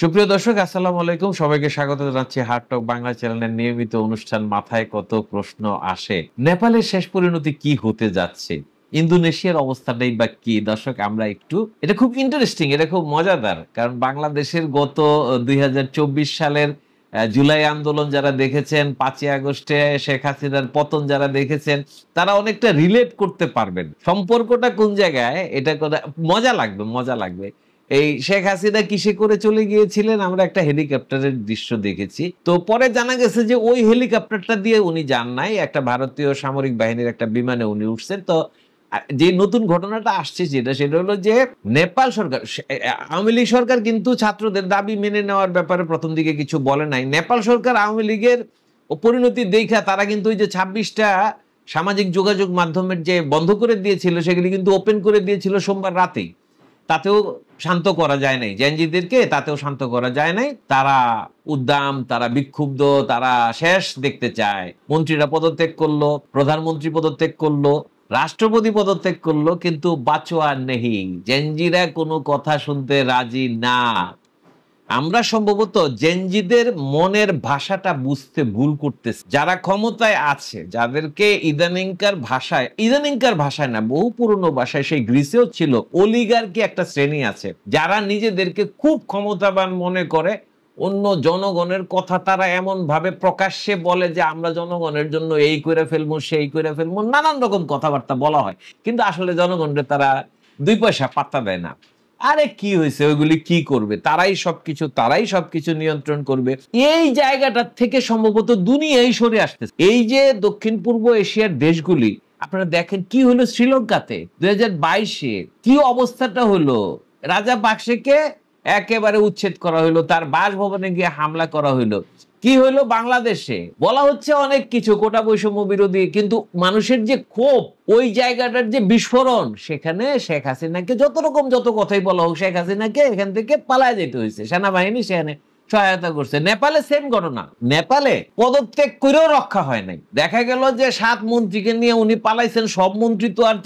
সুপ্রিয় দর্শক, আসসালামু আলাইকুম। সবাইকে স্বাগত জানাচ্ছি হার্ট টক বাংলা চ্যানেলের নিয়মিত অনুষ্ঠান মাথায় কত প্রশ্ন আসে। নেপালের শেষ পরিণতি কি হতে যাচ্ছে? ইন্দোনেশিয়ার অবস্থাটাই বা কি? দর্শক, আমরা একটু এটা খুব ইন্টারেস্টিং, এটা খুব মজাদার। কারণ বাংলাদেশের গত ২০২৪ সালের জুলাই আন্দোলন যারা দেখেছেন, ৫ই আগস্টে শেখ হাসিনার পতন যারা দেখেছেন, তারা অনেকটা রিলেট করতে পারবেন। সম্পর্কটা কোন জায়গায় এটা মজা লাগবে, মজা লাগবে। এই শেখ হাসিনা কিসে করে চলে গিয়েছিলেন, আমরা একটা হেলিকপ্টারের দৃশ্য দেখেছি। তো পরে জানা গেছে যে ওই হেলিকপ্টারটা দিয়ে উনি যান নাই, একটা ভারতীয় সামরিক বাহিনীর একটা বিমানে উনি উঠছেন। তো যে নতুন ঘটনাটা আসছে সেটা হলো যে নেপাল সরকার, আওয়ামী লীগ সরকার কিন্তু ছাত্রদের দাবি মেনে নেওয়ার ব্যাপারে প্রথম দিকে কিছু বলে নাই। নেপাল সরকার আওয়ামী লীগের পরিণতি দেখা তারা কিন্তু ওই যে ২৬টা সামাজিক যোগাযোগ মাধ্যমের যে বন্ধ করে দিয়েছিল সেগুলি কিন্তু ওপেন করে দিয়েছিল সোমবার রাতেই। তাতেও শান্ত করা যায় নাই জেনজিদেরকে, তাতেও শান্ত করা যায় নাই। তারা উদ্দাম, তারা বিক্ষুব্ধ, তারা শেষ দেখতে চায়। মন্ত্রীরা পদত্যাগ করলো, প্রধানমন্ত্রী পদত্যাগ করলো, রাষ্ট্রপতি পদত্যাগ করলো, কিন্তু বাঁচোয়া নেই। জেনজিরা কোনো কথা শুনতে রাজি না। আমরা সম্ভবত জেনজিদের মনের ভাষাটা বুঝতে ভুল করতেছি। যারা ক্ষমতায় আছে, যাদেরকে ইদানিংকার ভাষায় না, বহু পুরনো ভাষায়, সেই গ্রিসেও ছিল, অলিগার্কি একটা শ্রেণী আছে যারা নিজেদেরকে খুব ক্ষমতাবান মনে করে। অন্য জনগণের কথা তারা এমন ভাবে প্রকাশ্যে বলে যে আমরা জনগণের জন্য এই করে ফেলবো, সেই করে ফেলবো, নানান রকম কথাবার্তা বলা হয়, কিন্তু আসলে জনগণের তারা ২ পয়সা পাত্তা দেয় না। আরে কি হয়েছে, ওইগুলি কি করবে? তারাই সবকিছু নিয়ন্ত্রণ করবে। এই জায়গাটা থেকে সম্ভবত দুনিয়াই সরে আসতেছে। এই যে দক্ষিণ পূর্ব এশিয়ার দেশগুলি, আপনারা দেখেন কি হলো শ্রীলঙ্কাতে ২০২২-এ, কি অবস্থাটা হলো। রাজা পাকসেকে একেবারে উচ্ছেদ করা হইলো, তার বাসভবনে গিয়ে হামলা করা হইলো। কি হইলো বাংলাদেশে? বলা হচ্ছে অনেক কিছু, কোটা বৈষম্য বিরোধী, কিন্তু মানুষের যে ক্ষোভ, ওই জায়গাটার যে বিস্ফোরণ, সেখানে শেখ হাসিনাকে যত কথাই বলা হোক, শেখ হাসিনাকে এখান থেকে পালায় যেতে হয়েছে। সেনাবাহিনী সেখানে সহায়তা করছে। নেপালে সেম ঘটনা। নেপালে পদত্যাগ করেও রক্ষা হয় নাই। দেখা গেল যে ৭ মন্ত্রীকে নিয়ে উনি পালাইছেন। সব মন্ত্রী তো আর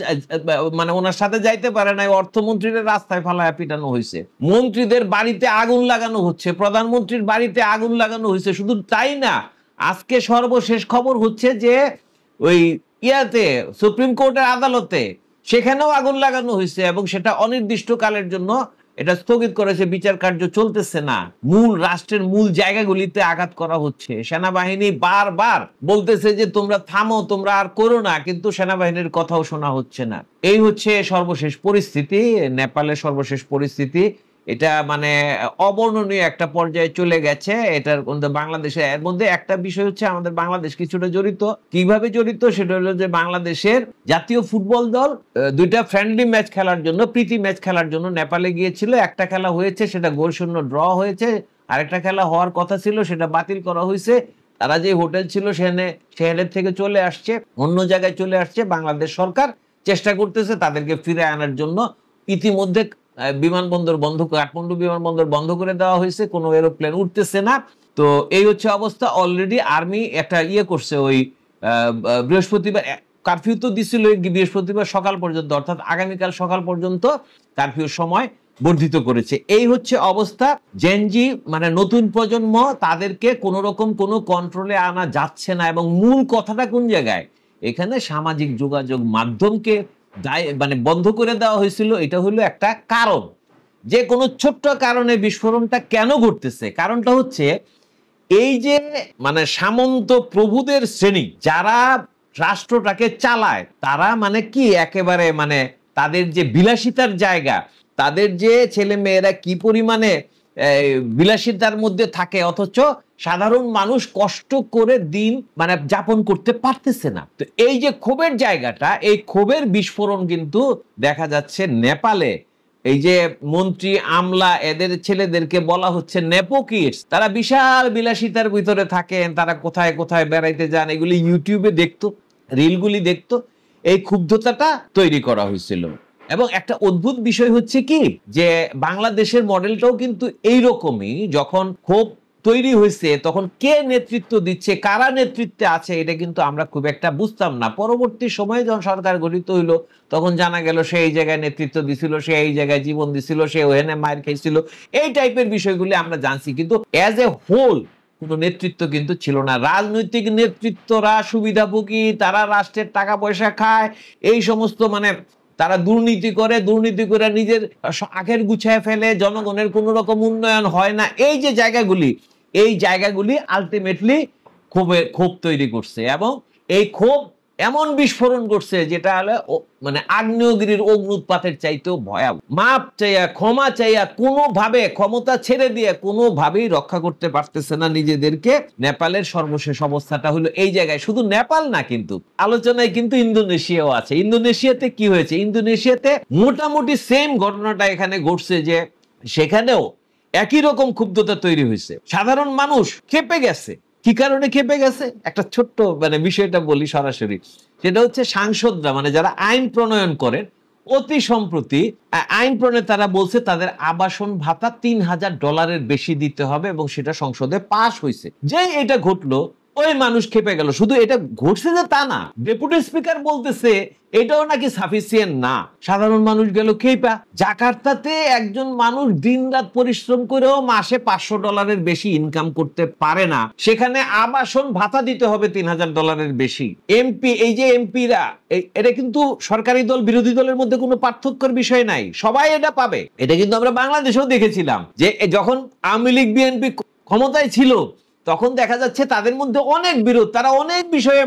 মানে ওনার সাথে যাইতে পারে নাই। অর্থমন্ত্রীর রাস্তায় ফালায় পিটানো হয়েছে, মন্ত্রীদের বাড়িতে আগুন লাগানো হচ্ছে, প্রধানমন্ত্রীর বাড়িতে আগুন লাগানো হয়েছে। শুধু তাই না, আজকে সর্বশেষ খবর হচ্ছে যে ওই সুপ্রিম কোর্টের আদালতে সেখানেও আগুন লাগানো হয়েছে, এবং সেটা অনির্দিষ্টকালের জন্য এটা স্থগিত করেছে। বিচার কার্য চলতেছে না। রাষ্ট্রের মূল জায়গাগুলিতে আঘাত করা হচ্ছে। সেনাবাহিনী বারবার বলতেছে যে তোমরা থামো, তোমরা আর করো না, কিন্তু সেনাবাহিনীর কথাও শোনা হচ্ছে না। এই হচ্ছে সর্বশেষ পরিস্থিতি, নেপালের সর্বশেষ পরিস্থিতি। এটা মানে অবর্ণনীয় একটা পর্যায়ে চলে গেছে। এটার মধ্যে বাংলাদেশে, এর মধ্যে একটা বিষয় হচ্ছে আমাদের বাংলাদেশ কিছুটা জড়িত। কিভাবে জড়িত? সেটা হলো যে বাংলাদেশের জাতীয় ফুটবল দল 2টা ফ্রেন্ডলি ম্যাচ খেলার জন্য, প্রীতি ম্যাচ খেলার জন্য নেপালে গিয়েছিল। একটা খেলা হয়েছে, সেটা গোলশূন্য ড্র হয়েছে। আরেকটা খেলা হওয়ার কথা ছিল, সেটা বাতিল করা হয়েছে। তারা যে হোটেল ছিল সেখানে থেকে চলে আসছে, অন্য জায়গায় চলে আসছে। বাংলাদেশ সরকার চেষ্টা করতেছে তাদেরকে ফিরে আনার জন্য। ইতিমধ্যে বিমানবন্দর বন্ধ, কাঠমান্ডু বিমানবন্দর বন্ধ করে দেওয়া হয়েছে, কোনো এরোপ্লেন উঠতেছে না। তো এই হচ্ছে অবস্থা। অলরেডি আর্মি একটা করছে, ওই বৃহস্পতিবার কারফিউ তো দিছিল, বৃহস্পতিবার সকাল পর্যন্ত, অর্থাৎ আগামীকাল সকাল পর্যন্ত কারফিউর সময় বর্ধিত করেছে। এই হচ্ছে অবস্থা। জেনজি মানে নতুন প্রজন্ম, তাদেরকে কোন রকম কোনো কন্ট্রোলে আনা যাচ্ছে না। এবং মূল কথাটা কোন জায়গায়? এখানে সামাজিক যোগাযোগ মাধ্যমকে মানে বন্ধ করে দেওয়া হয়েছিল। এটা হলো একটা কারণ, যে কোনো ছোট্ট কারণে বিস্ফোরণটা কেন ঘটতেছে। কারণটা হচ্ছে এই যে মানে সামন্ত প্রভুদের শ্রেণী যারা রাষ্ট্রটাকে চালায়, তারা মানে কি একেবারে মানে তাদের যে বিলাসিতার জায়গা, তাদের যে ছেলে মেয়েরা কি পরিমাণে বিলাসিতার মধ্যে থাকে, অথচ সাধারণ মানুষ কষ্ট করে দিন মানে যাপন করতে পারতেছে না। তো এই যে ক্ষোভের জায়গাটা, এই ক্ষোভের বিস্ফোরণ কিন্তু দেখা যাচ্ছে নেপালে। এই যে মন্ত্রী, আমলা, এদের ছেলেদেরকে বলা হচ্ছে নেপো কিডস। তারা বিশাল বিলাসিতার ভিতরে থাকেন, তারা কোথায় কোথায় বেড়াইতে যান, এগুলি ইউটিউবে দেখতো, রিলগুলি দেখতো। এই ক্ষুব্ধতাটা তৈরি করা হয়েছিল। এবং একটা অদ্ভুত বিষয় হচ্ছে কি, যে বাংলাদেশের মডেলটাও কিন্তু এইরকমই। যখন ক্ষোভ তৈরি হয়েছে তখন কে নেতৃত্ব দিচ্ছে, কারা নেতৃত্বে আছে, এটা কিন্তু আমরা খুব একটা বুঝতাম না। পরবর্তী সময়ে যখন সরকার গঠিত হইলো তখন জানা গেল সে এই জায়গায় নেতৃত্ব দিছিল, সে এই জায়গায় জীবন দিছিল, সে ওখানে মায়ের খেয়েছিল, এই টাইপের বিষয়গুলি আমরা জানছি। কিন্তু অ্যাজ এ হোল কোনো নেতৃত্ব কিন্তু ছিল না। রাজনৈতিক নেতৃত্বরা সুবিধাভোগী, তারা রাষ্ট্রের টাকা পয়সা খায়, এই সমস্ত মানে তারা দুর্নীতি করে, দুর্নীতি করে নিজের আখের গুছায় ফেলে, জনগণের কোনো রকম উন্নয়ন হয় না। এই যে জায়গাগুলি, এই জায়গাগুলি আলটিমেটলি ক্ষোভ তৈরি করছে, এবং এই ক্ষোভ এমন বিস্ফোরণ করছে যেটা হলো মানে আগ্নেয়গিরির অগ্নুৎপাতের চাইতেও ভয়াবহ। মাপ চাইয়া, ক্ষমা চাইয়া, কোনোভাবে ক্ষমতা ছেড়ে দিয়ে কোনোভাবেই রক্ষা করতে পারতেছে না নিজেদেরকে। নেপালের সর্বশেষ অবস্থাটা হলো এই জায়গায়। শুধু নেপাল না, কিন্তু আলোচনায় কিন্তু ইন্দোনেশিয়াও আছে। ইন্দোনেশিয়াতে কি হয়েছে? ইন্দোনেশিয়াতে মোটামুটি সেম ঘটনাটা এখানে ঘটছে, যে সেখানেও একই রকম ক্ষুব্ধতা তৈরি হয়েছে। সাধারণ মানুষ ক্ষেপে গেছে। কি কারণে ক্ষেপে গেছে? একটা ছোট্ট মানে বিষয়টা বলি সরাসরি। সেটা হচ্ছে সাংসদরা, মানে যারা আইন প্রণয়ন করেন, অতি সম্প্রতি আইন প্রণয়ন তারা বলছে তাদের আবাসন ভাতা $3000 বেশি দিতে হবে, এবং সেটা সংসদে পাশ হয়েছে। যে এটা ঘটলো, ওই মানুষ খেপে গেল। শুধু এটা ঘটছে যে তা না, ডেপুটি স্পিকার বলতেছে এটাও নাকি সাফিসিয়েন্ট না। সাধারণ মানুষ গেল খেপা। জাকার্তাতে একজন মানুষ দিন রাত পরিশ্রম করেও মাসে $500 বেশি ইনকাম করতে পারে না, সেখানে আবাসন ভাতা দিতে হবে $3000 বেশি। এমপি, এই যে এমপিরা, এটা কিন্তু সরকারি দল বিরোধী দলের মধ্যে কোনো পার্থক্যের বিষয় নাই, সবাই এটা পাবে। এটা কিন্তু আমরা বাংলাদেশেও দেখেছিলাম যে যখন আওয়ামী লীগ বিএনপি ক্ষমতায় ছিল তখন দেখা যাচ্ছে তাদের মধ্যে অনেক বিরোধ, তারা অনেক বিষয়ে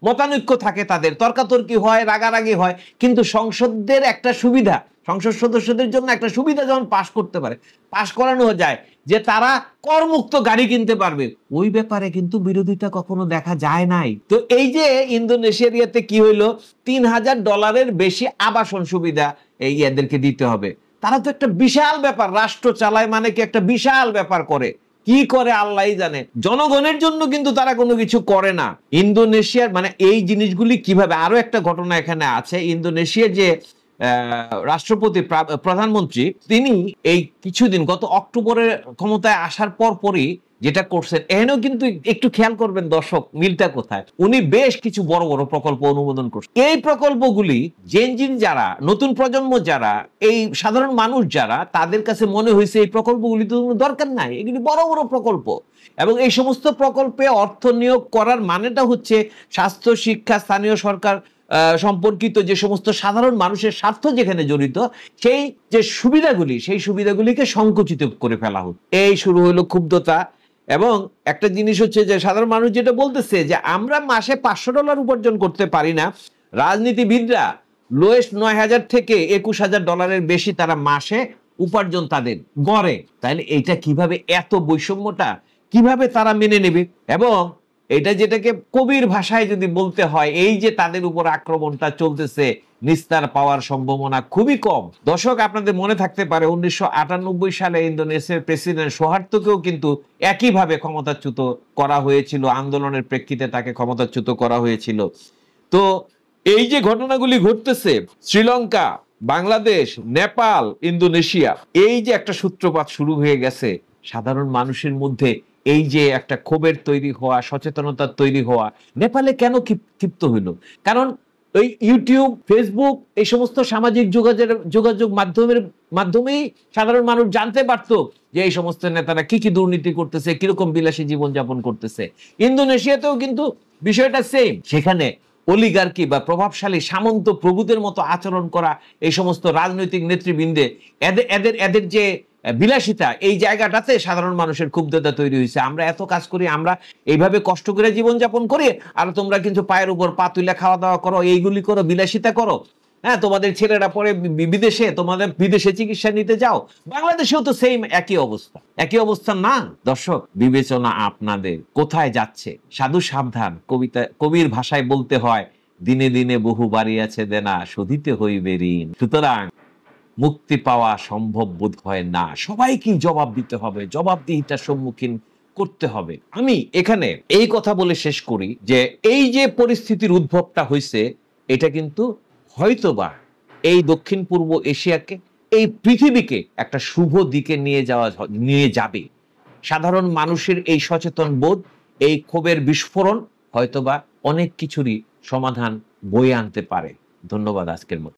মতানৈক্য থাকে, তাদের তর্কাতর্কি হয়, রাগারাগি হয়, কিন্তু সংসদের একটা সুবিধা, সংসদ সদস্যদের জন্য একটা সুবিধা যখন পাশ করতে পারে, পাশ করানো যায় যে তারা করমুক্ত গাড়ি কিনতে পারবে, ওই ব্যাপারে কিন্তু বিরোধিতা কখনো দেখা যায় নাই। তো এই যে ইন্দোনেশিয়াতে কি হইলো, $3000 বেশি আবাসন সুবিধা এই এদেরকে দিতে হবে। তারা তো একটা বিশাল ব্যাপার, রাষ্ট্র চালায় মানে কি একটা বিশাল ব্যাপার করে, কি করে আল্লাহই জানে। জনগণের জন্য কিন্তু তারা কোনো কিছু করে না। ইন্দোনেশিয়ার মানে এই জিনিসগুলি কিভাবে, আরো একটা ঘটনা এখানে আছে। ইন্দোনেশিয়ার যে রাষ্ট্রপতি, প্রধানমন্ত্রী, তিনি এই কিছুদিন গত অক্টোবরে ক্ষমতায় আসার পরই যেটা করছেন, এখানেও কিন্তু একটু খেয়াল করবেন দর্শক, মিলটা কোথায়। উনি বেশ কিছু বড় বড় প্রকল্প অনুমোদন করছেন। এই প্রকল্পগুলি জেনজিন যারা, নতুন প্রজন্ম যারা, এই সাধারণ মানুষ যারা, তাদের কাছে মনে হয়েছে এই প্রকল্পগুলি তো দরকার নাই, এগুলি বড় বড় প্রকল্প। এবং এই সমস্ত প্রকল্পে অর্থ নিয়োগ করার মানেটা হচ্ছে স্বাস্থ্য, শিক্ষা, স্থানীয় সরকার সম্পর্কিত যে সমস্ত সাধারণ মানুষের স্বার্থ যেখানে জড়িত, সেই যে সুবিধাগুলি, সেই সুবিধাগুলিকে সংকুচিত করে ফেলা হতো। এই শুরু হলো ক্ষুব্ধতা। এবং একটা জিনিস হচ্ছে যে সাধারণ মানুষ যেটা বলতেছে যে আমরা মাসে $500 উপার্জন করতে পারি না, রাজনীতিবিদরা লোয়েস্ট $9000 থেকে $21000 বেশি তারা মাসে উপার্জন তাদের গড়ে। তাহলে এইটা কিভাবে, এত বৈষম্যটা কিভাবে তারা মেনে নেবে? এবং এটা যেটাকে কবির ভাষায় যদি বলতে হয়, এই যে তাদের উপর আক্রমণটা চলতেছে, নিস্তার পাওয়ার সম্ভাবনা খুবই কম। দর্শক, আপনাদের মনে থাকতে পারে 1998 সালে ইন্দোনেশিয়ার প্রেসিডেন্ট সোহার্তোকেও কিন্তু একইভাবে ক্ষমতাচ্যুত করা হয়েছিল, আন্দোলনের প্রেক্ষিতে তাকে ক্ষমতাচ্যুত করা হয়েছিল। তো এই যে ঘটনাগুলি ঘটতেছে, শ্রীলঙ্কা, বাংলাদেশ, নেপাল, ইন্দোনেশিয়া, এই যে একটা সূত্রপাত শুরু হয়ে গেছে সাধারণ মানুষের মধ্যে, এই যে একটা ক্ষোভের তৈরি হওয়া, সচেতনতার তৈরি হওয়া। নেপালে কেন ক্ষিপ্ত হইল? কারণ ওই ইউটিউব, ফেসবুক, এই সমস্ত সামাজিক যোগাযোগ মাধ্যমেই সাধারণ মানুষ জানতে পারতো যে এই সমস্ত নেতারা কি কি দুর্নীতি করতেছে, কিরকম বিলাসী জীবনযাপন করতেছে। ইন্দোনেশিয়াতেও কিন্তু বিষয়টা সেম। সেখানে অলিগার্কি বা প্রভাবশালী সামন্ত প্রভুদের মতো আচরণ করা এই সমস্ত রাজনৈতিক নেতৃবৃন্দে এদের যে বিলাসিতা, এই জায়গাটাতে সাধারণ মানুষের ক্ষুব্ধতা তৈরি হয়েছে। আমরা এত কাজ করি, আমরা এইভাবে কষ্ট করে জীবনযাপন করি, আর তোমরা কিন্তু পায়ের উপর পা তুলে খাওয়া দাওয়া করো, এইগুলি করো, বিলাসিতা করো। হ্যাঁ, তোমাদের ছেলেরা পরে বিদেশে, তোমাদের বিদেশে চিকিৎসা নিতে যাও। বাংলাদেশেও তো সেম একই অবস্থা, একই অবস্থা না? দর্শক, বিবেচনা আপনাদের কোথায় যাচ্ছে? সাধু সাবধান, কবির ভাষায় বলতে হয়, দিনে দিনে বহু বাড়িয়াছে দেনা, শোধিতে হইবে ঋণ। সুতরাং মুক্তি পাওয়া সম্ভব বোধ হয় না, সবাইকেই জবাব দিতে হবে, জবাবদিহিতার সম্মুখীন করতে হবে। আমি এখানে এই কথা বলে শেষ করি যে এই যে পরিস্থিতির উদ্ভবটা হয়েছে, এটা কিন্তু হয়তোবা এই দক্ষিণ পূর্ব এশিয়াকে, এই পৃথিবীকে একটা শুভ দিকে নিয়ে যাবে। সাধারণ মানুষের এই সচেতন বোধ, এই ক্ষোভের বিস্ফোরণ হয়তোবা অনেক কিছুরই সমাধান বয়ে আনতে পারে। ধন্যবাদ আজকের মতো।